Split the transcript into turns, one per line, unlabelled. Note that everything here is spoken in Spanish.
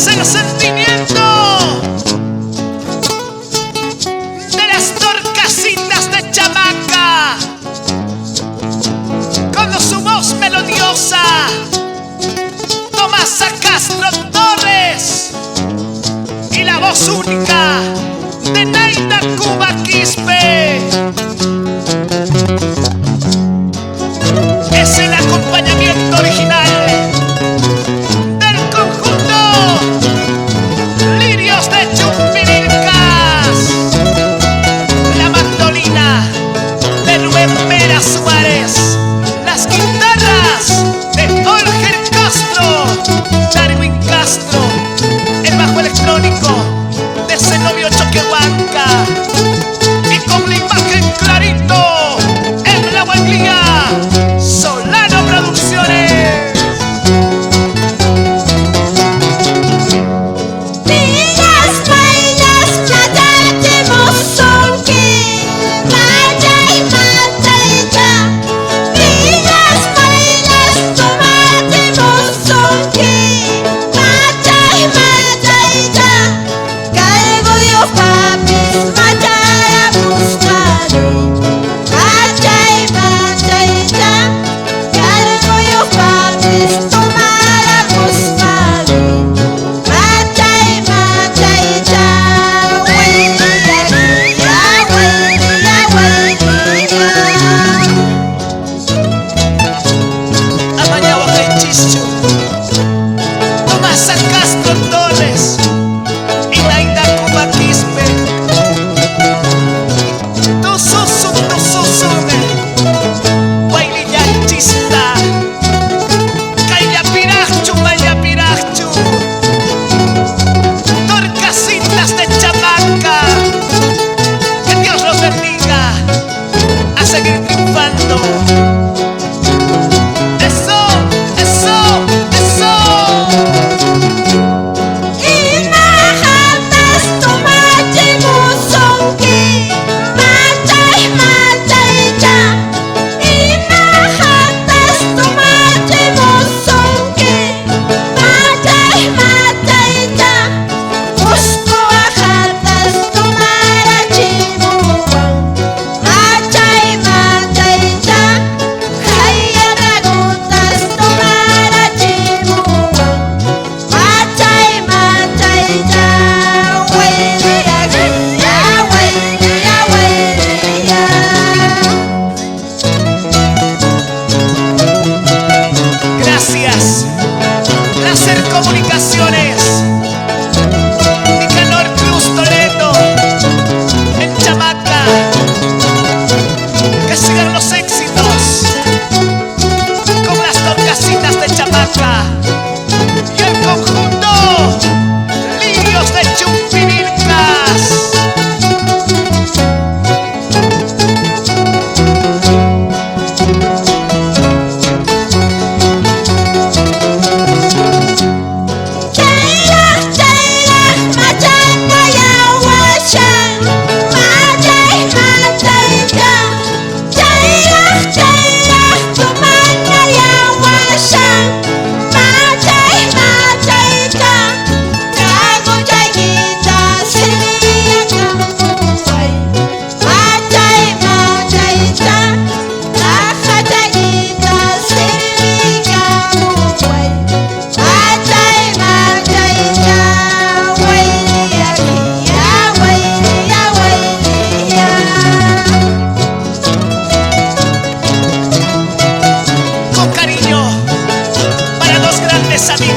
es el sentimiento de las Torcasitas de Chamaca, con su voz melodiosa, Tomasa Castro Torres, y la voz única de Naida Cuba Quispe. Es el acompañamiento original del conjunto Lirios de Chumpililcas, la mandolina de Rubén Vera Suárez, las guitarras de Jorge Castro, Darwin Castro, el bajo electrónico de Zenobio Choquehuanca, y con la imagen clarito en la guaglía, Solano Producciones. Tomasa Castro Torres y Naida Cuba Quispe. Tu susune, Guaylilla Chista, Cayapirachu, Mayapirachu, Torcasitas de Chamaca. Que Dios los bendiga a seguir triunfando. Láser Comunicaciones, Nicanor Cruz Toledo, en Chamaca. Que sigan los éxitos con las Torcasitas de Chamaca y el conjunto Lirios de Chumpililcas. Con cariño para los grandes amigos.